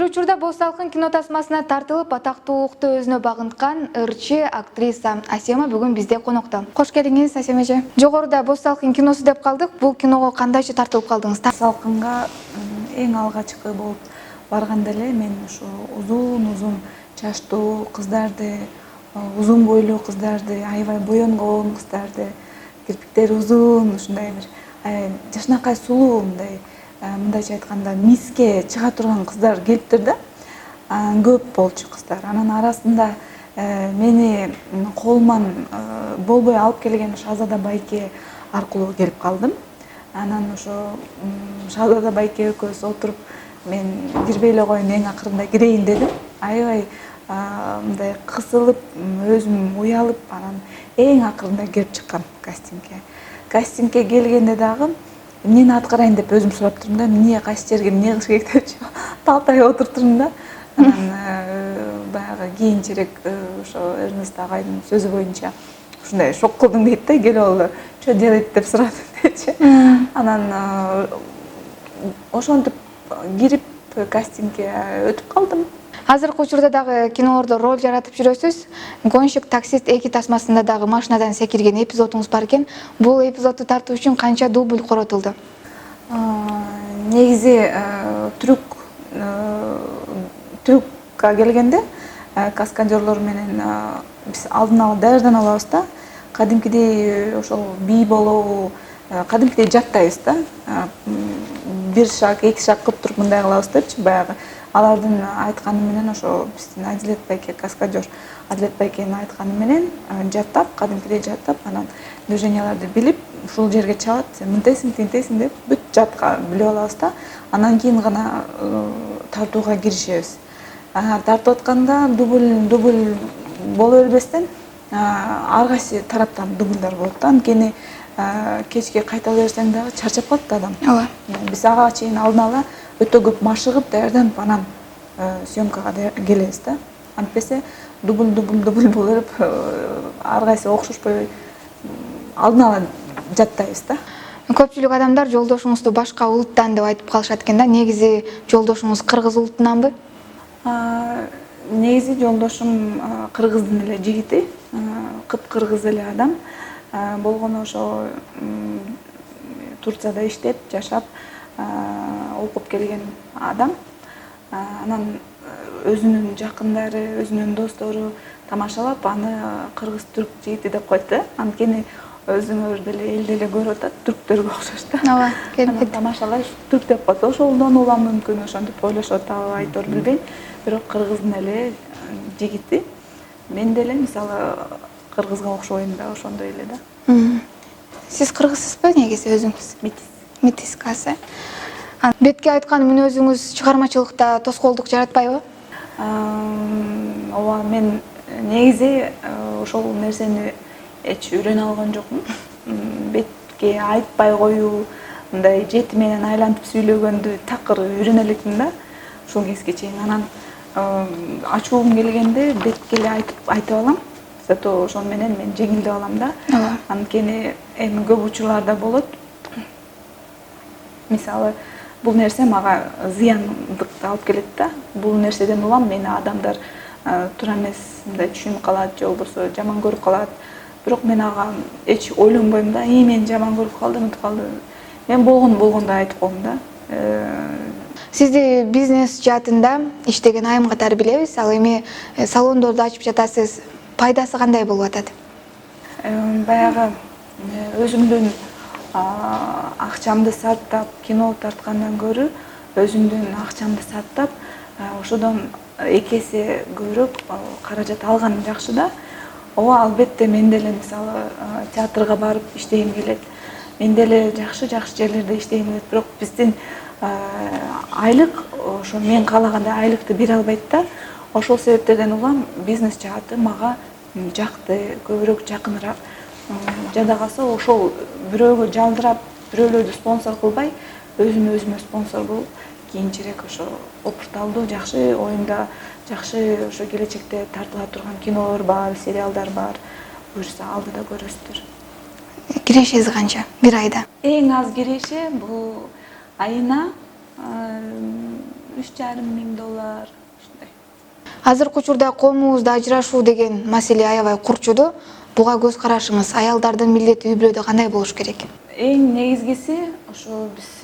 учурда Боз салкын кино тасмасына тартылып атактуулукту өзүнө багынткан ырчы актриса Асема бүгүн бизде конокто. Кош келиңиз, Асема эже. Жогоруда Боз салкын киносу деп калдык. Бул киного кандайча тартылып калдыңыз? Салкынга эң алгачкы болуп барганда эле мен ушу узун чачтуу кыздарды, узун бойлуу кыздарды, аябай боенгон кыздарды, кирпиктери узун, ушундай бир жашынакай сулуу, мындайча айтканда миске чыга турган кыздар келиптир да. Көп болчу кыздар. Анын арасында мени колуман болбой алып келген Шазада байке аркылуу келип калдым. Анан ошо Шазада байке экөөбүз отуруп, мен кирбей эле коеюн, эң акырында кирейин дедим. Аябай мындай кысылып, өзүм уялып, анан эң акырында кирип чыккам кастингге. Кастингге келгенде дагы эмнени аткарайын деп өзүм сурап турдум да, эмне кайсы жерге эмне кылыш керек депчи талтайып отуруп турдум да. Анан баягы кийинчерээк ошо Эрнест агайдын сөзү боюнча ушундай шок кылдың дейт да, келип алып, что делать деп сурады депчи. Анан ошентип кирип кастингге өтүп калдым. Азыркы учурда дагы кинолордо роль жаратып жүрөсүз. Гонщик таксист 2 тасмасында дагы машинадан секирген эпизодуңуз бар экен. Бул эпизодду тартуу үчүн канча дубль коротулду? Негизи трюкка келгенде каскадерлор менен биз алдын ала даярдана алабыз да. Кадимкидей ошол бий болобу, кадимкидей жаттайбыз да. Бир шаг, 2 шаг кылып туруп мындай кылабыз депчи, баягы алардын айтканы менен ошо биздин Адилет байке, каскадер Адилет байкенин айтканы менен жаттап, кадимкидей жаттап, анан движенияларды билип, ушул жерге чабат, сен мынтесиң, тинтесиң деп бүт жатка билип алабыз да. Анан кийин гана тартууга киришебиз. Тартып атканда дубль боло бербестен ар кайсы тараптан дубльдар болот да. Анткени кечке кайтала берсең дагы чарчап калат адам. Ооба. Биз ага чейин алдын ала өтө көп машыгып, даярданып, анан съемкага келебиз да. Антпесе дубль боло берип, ар кайсы окшошпой алдын ала жаттайбыз да. Көпчүлүк адамдар жолдошуңузду башка улуттан деп айтып калышат экен да. Негизи жолдошуңуз кыргыз улутунанбы? Негизи жолдошум кыргыздын эле жигити, кыпкыргыз эле адам. Болгону ошо Турцияда иштеп, жашап, окуп келген адам. Анан өзүнүн жакындары, өзүнүн достору тамашалап, аны кыргыз түрк жигити деп коет да. Анткени өзүңөр деле эл деле көрүп атат, түрктөргө окшош да. Ооба, келип тамашалай түрк деп коет. Ошолдон улам мүмкүн ошентип ойлошот, айтор билбейм. Бирок кыргыздын эле жигити. Мен деле мисалы кыргызга окшобойм да, ошондой эле да. Сиз кыргызсызбы негизи өзүңүз? Метис касы. Бетке айткан мүнөзүңүз чыгармачылыкта тоскоолдук жаратпайбы? Ооба, мен негизи ошол нерсени эч үйрөнө алган жокмун. Бетке айтпай коюу, мындай жети менен айлантып сүйлөгөндү такыр үйрөнө электим да, ушул кезге чейин. Анан ачуум келгенде бетке эле айтып алам. Зато ошон менен мен жеңилдеп алам да. Анткени эми көп учурларда болот. Мисалы, бул нерсе мага зыяндыкты алып келет да. Бул нерседен улам мени адамдар туура эмес мындай түшүнүп калат, же болбосо жаман көрүп калат. Бирок мен ага эч ойлонбойм да. Мени жаман көрүп калды, мынтип калды. Мен болгондой айтып коем да. Сизди бизнес жаатында иштеген айым катары билебиз. Ал эми салондорду ачып жатасыз. Пайдасы кандай болуп атат? Баягы өзүмдүн акчамды сарптап, кино тарткандан көрө, өзүмдүн акчамды сарптап, ошодон 2 эсе көбүрөөк каражат алган жакшы да. Ооба, албетте мен деле мисалы театрга барып иштегим келет. Мен деле жакшы жерлерде иштегим келет. Бирок биздин айлык ошо мен каалагандай айлыкты бере албайт да. Ошол себептерден улам бизнес жааты мага жакты, көбүрөөк жакыныраак. Жада калса ошол бирөөгө жалдырап, бирөөлөрдү спонсор кылбай, өзүмө спонсор болуп, кийинчерээк ошо опурталдуу жакшы оюмда, жакшы ошо келечекте тартыла турган кинолор бар, сериалдар бар. Буюрса алдыда көрөсүздөр. Кирешиңиз канча бир айда? Эң аз киреше бул айына $3,5 ушундай. Азыркы учурда коомубузда ажырашуу деген маселе аябай курчуду. Буга көз карашыңыз, аялдардын милдети үй бүлөдө кандай болуш керек? Эң негизгиси ошо биз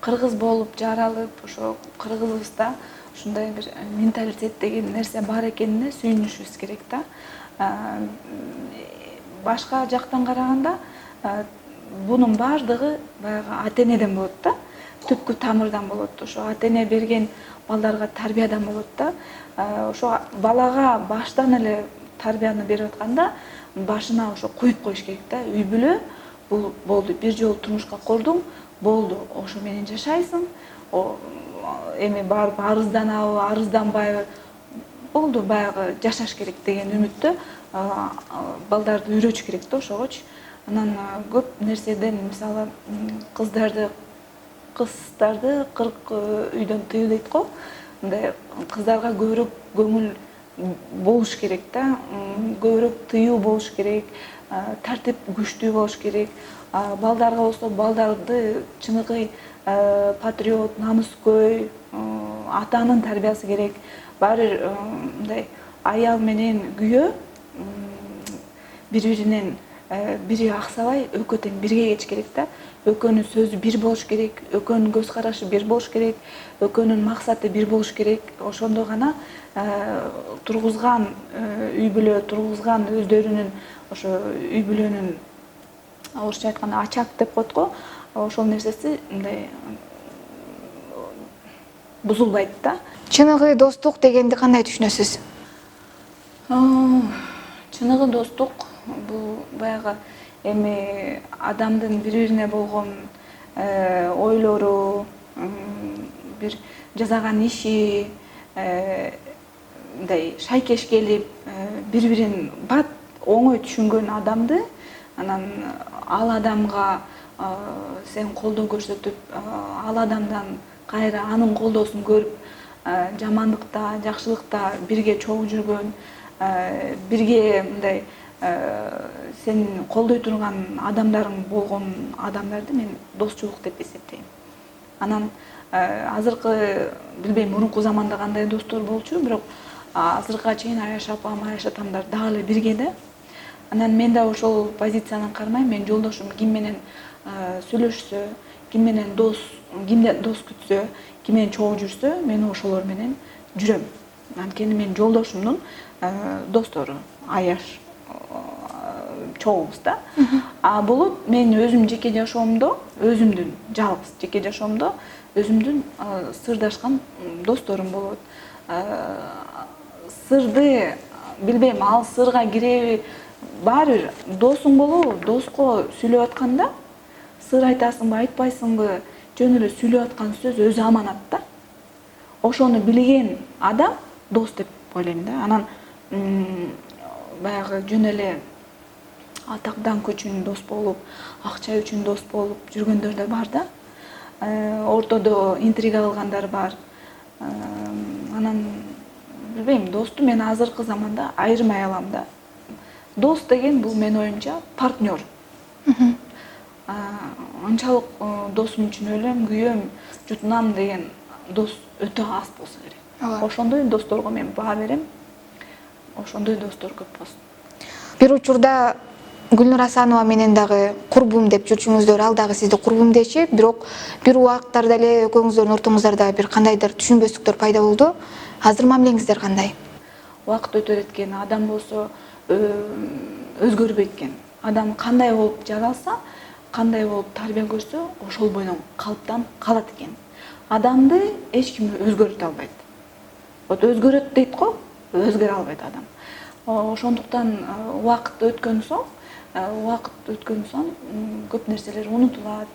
кыргыз болуп жаралып, ошо кыргызыбызда ушундай бир менталитет деген нерсе бар экенине сүйүнүшүбүз керек да. Башка жактан караганда бунун баардыгы баягы ата-энеден болот да. Түпкү тамырдан болот. Ошо ата-эне берген балдарга тарбиядан болот да. Ошо балага баштан эле тарбияны берип атканда башына ошо коюп коюш керек да. Үй бүлө бул болду, бир жолу турмушка курдуң, болду, ошо менен жашайсың. Эми барып арызданабы, арызданбайбы, болду, баягы жашаш керек деген үмүттө балдарды үйрөтүш керек да ошогочу. Анан көп нерседен мисалы кыздарды 40 үйдөн тыю дейт го. Мындай кыздарга көбүрөөк көңүл болуш керек да, көбүрөөк тыюу болуш керек, тартип күчтүү болуш керек. Балдарга болсо балдарды чыныгы патриот, намыскөй, атанын тарбиясы керек. Баары мындай аял менен күйөө бири-биринен бири аксабай экөө тең бирге кетиш керек да. Экөөнүн сөзү бир болуш керек, экөөнүн көз карашы бир болуш керек, экөөнүн максаты бир болуш керек. Ошондо гана тургузган үй бүлө, тургузган өздөрүнүн ошо үй бүлөнүн орусча айтканда очаг деп коет го. Ошол нерсеси мындай бузулбайт да. Чыныгы достук дегенди кандай түшүнөсүз? Чыныгы достук бул баягы эми адамдын бири-бирине болгон ойлору, бир жасаган иши, мындай шайкеш келип, бири-бирин бат оңой түшүнгөн адамды, анан ал адамга сен колдоо көрсөтүп, ал адамдан кайра анын колдоосун көрүп, жамандыкта, жакшылыкта бирге чогуу жүргөн, бирге мындай сен колдой турган адамдарың болгон адамдарды мен досчулук деп эсептейм. Анан азыркы билбейм мурунку заманда кандай достор болчу, бирок азыркыга чейин Аяш апам, Аяш атамдар дагы эле бирге да. Анан мен да ошол позициядан кармайм. Мен жолдошум ким менен сүйлөшсө, ким менен кимден дос күтсө, ким менен чогуу жүрсө, мен ошолор менен жүрөм. Анткени мен жолдошумдун достору Аяш чогуубуз да. Болот мен өзүм жеке жашоомдо, өзүмдүн жалгыз жеке жашоомдо өзүмдүн сырдашкан досторум болот. Сырды билбейм, ал сырга киреби, баары бир досуң болобу, доско сүйлөп атканда сыр айтасыңбы, айтпайсыңбы, жөн эле сүйлөп аткан сөз өзү аманат да. Ошону билген адам дос деп ойлойм да. Анан баягы жөн эле атак даңк үчүн дос болуп, акча үчүн дос болуп жүргөндөр да бар да. Ортодо интрига кылгандар бар. Анан билбейм, досту мен азыркы заманда айырмай алам да. Дос деген бул менин оюмча партнер. Анчалык досум үчүн өлөм, күйөм, жутунам деген дос өтө аз болсо керек. Ошондой досторго мен баа берем. Ошондой достор көп болсун. Бир учурда Гүлнур Асанова менен дагы курбум деп жүрчүңүздөр, ал дагы сизди курбум дечи, бирок бир убакыттарда эле экөөңүздөрдүн ортоңуздарда бир кандайдыр түшүнбөстүктөр пайда болду. Азыр мамилеңиздер кандай? Убакыт өтөр экен, адам болсо өзгөрбөйт экен. Адам кандай болуп жаралса, кандай болуп тарбия көрсө, ошол бойдон калыптан калат экен. Адамды эч ким өзгөртө албайт. Вот өзгөрөт дейт го, өзгөрө албайт адам. Ошондуктан убакыт өткөн соң көп нерселер унутулат,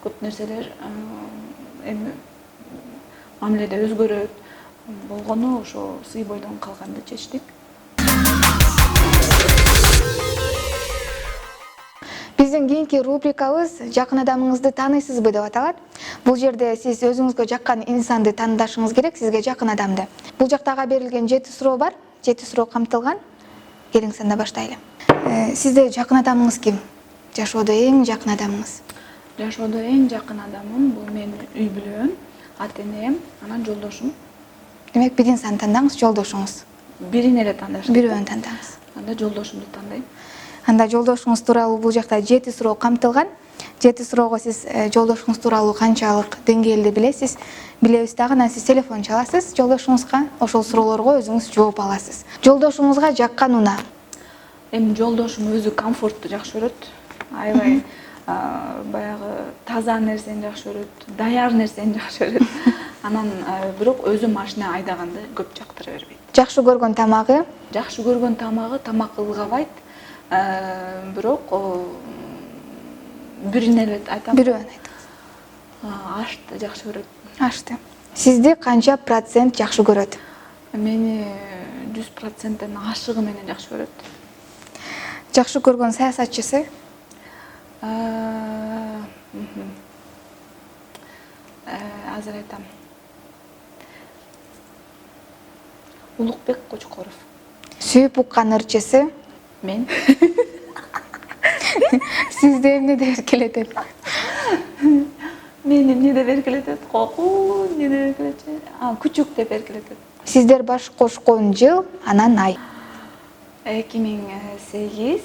көп нерселер эми мамиледе өзгөрөт. Болгону ошо сый бойдон калганды чечтик. Биздин кийинки рубрикабыз жакын адамыңызды тааныйсызбы деп аталат. Бул жерде сиз өзүңүзгө жаккан инсанды таанышыңыз керек, сизге жакын адамды. Бул жактага берилген 7 суроо бар. 7 суроо камтылган. Келиңиз анда баштайлы. Сизде жакын адамыңыз ким? Жашоодо эң жакын адамыңыз? Жашоодо эң жакын адамым бул менин үй бүлөм. ата энем, анан жолдошум. Демек бирин сан тандаңыз, жолдошуңуз. Бирин эле тандашым. Бирөөнү тандаңыз. Анда жолдошумду тандайм. Анда жолдошуңуз тууралуу бул жакта 7 суроо камтылган. 7 суроого сиз жолдошуңуз тууралуу канчалык деңгээлде билесиз? Билебиз дагы, анан сиз телефон чаласыз, жолдошуңузга ошол суроолорго өзүңүз жооп аласыз. Жолдошуңузга жаккан унаа. Эми жолдошум өзү комфортту жакшы көрөт. Аябай баягы таза нерсени жакшы көрөт, даяр нерсени жакшы көрөт. Анан бирок өзү машина айдаганды көп жактыра бербейт. Жакшы көргөн тамагы? Жакшы көргөн тамагы тамак ылгабайт. Бирок бирин эле айтам. Бирөөнү айтыңыз. Ашты жакшы көрөт. Ашты. Сизди канча процент жакшы көрөт? Мени 100% ашыгы менен жакшы көрөт. Жакшы көргөн саясатчысы? Азыр айтам. Улукбек Кочкоров. Сүйүп уккан ырчысы? Мен. Сизди эмне деп эркелетет? Мени эмне деп эркелетет? Кокуу, эмне деп эркелетет? Күчүк деп эркелетет. Сиздер баш кошкон жыл, анан ай? 2008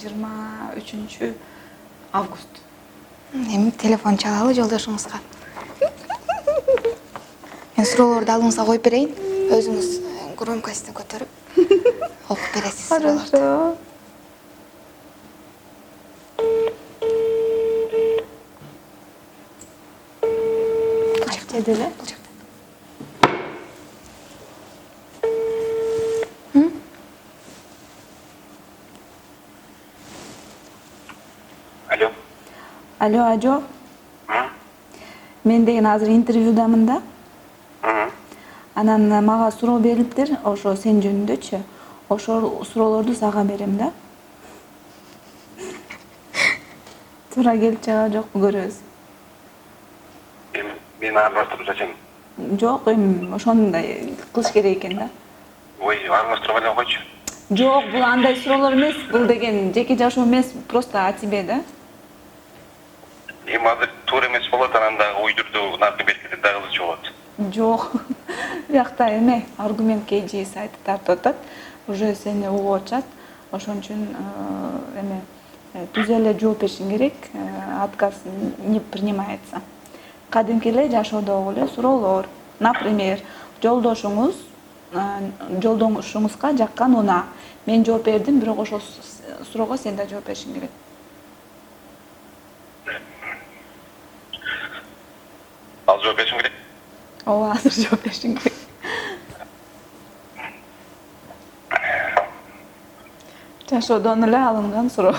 23 август. Эми телефон чалалы жолдошуңузга. Мен суроолорду алдыңызга коюп берейин. Өзүңүз громкостун көтөрүп окуп бересиз суроолорду. Хорошо. Деле. Алло. Алло, Ажо. Мен деген азыр интервьюдамын да. Анан мага суроо берилиптир, ошо сен жөнүндөчү. Ошол суроолорду сага берем да. Туура келип чыгабы жокпу көрөбүз. Мен аралаштырып жатам. Жок, эми ошондой кылыш керек экен да. Ой, аралаштырып эле койчу. Жок, бул андай суроолор эмес, бул деген жеке жашоо эмес, просто о тебе да. Эми азыр туура эмес болот, анан дагы уйдурду наркы беркиде дагы ызчы болот. Жок. Биякта эме аргумент KG сайты тартып атат. Уже сени угуп атышат. Ошон үчүн эме түз эле жооп беришиң керек. Отказ не принимается. Кадимки эле жашоодогу эле суроолор. Например, жолдошуңузга жаккан унаа. Мен жооп бердим, бирок ошол суроого сен да жооп беришиң керек. Ал жооп беришим керек. Ооба, азыр жооп беришиң керек. Жашоодон эле алынган суроо.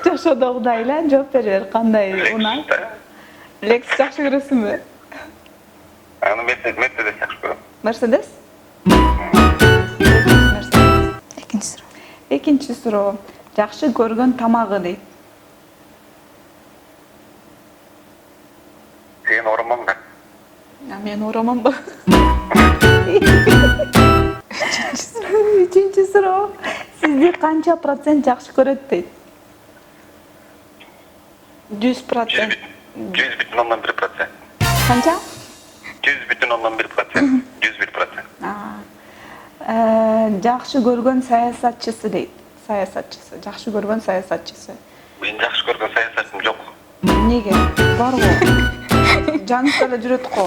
Жашоодогудай эле жооп бере бер, кандай унаа? Лекс жакшы көрөсүңбү? Аны Мерседес жакшы көрөм. Мерседес? Экинчи суроо. Экинчи суроо. Жакшы көргөн тамагы дейт. Сен оромон да. Мен оромонбу. Үчүнчү суроо. Сизди канча процент жакшы көрөт дейт? 100%. 100,1%. Канча? 100,1%. 101%. Жакшы көргөн саясатчысы дейт. Саясатчысы. Жакшы көргөн саясатчысы. Мен жакшы көргөн саясатчым жок. Неге? Бар го. Жаныңда эле жүрөт го.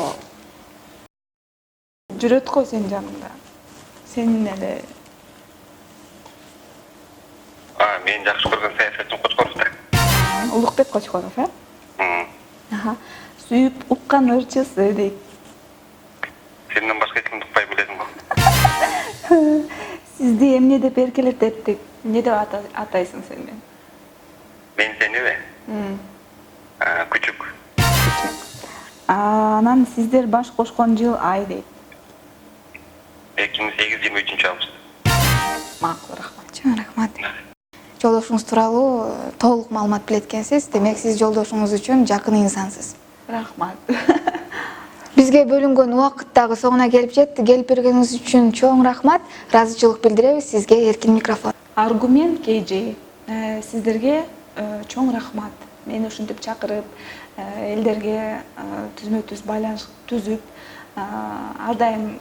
Жүрөт го сен жаныңда. Сенин эле. Мен жакшы көргөн саясатчым Кочкоров да. Улукбек Кочкоров, Сүйүп уккан ырчысы дейт. Сенден башка эч кимди укпай билесиң го. Сизди эмне деп эркелетет дейт? Эмне деп атайсың сен мени? Мен сениби? Күчүк. Анан сиздер баш кошкон жыл ай дейт. 2008-23 август. Макул, рахмат. Чоң рахмат. Жолдошуңуз тууралуу толук маалымат билет экенсиз. Демек сиз жолдошуңуз үчүн жакын инсансыз. Рахмат. Бизге бөлүнгөн убакыт дагы соңуна келип жетти. Келип бергениңиз үчүн чоң рахмат. Ыраазычылык билдиребиз. Сизге эркин микрофон. Аргумент KG. Сиздерге чоң рахмат. Мени ушинтип чакырып, элдерге түзмө түз байланыш түзүп, ар дайым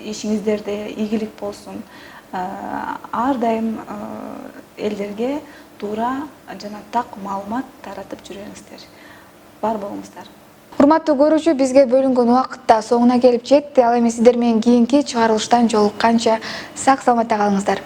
ишиңиздерде ийгилик болсун, ар дайым элдерге туура жана так маалымат таратып жүрүңүздөр. Бар болуңуздар. Урматтуу көрүүчү, бизге бөлүнгөн убакыт да соңуна келип жетти. Ал эми сиздер менен кийинки чыгарылыштан жолукканча сак саламатта калыңыздар.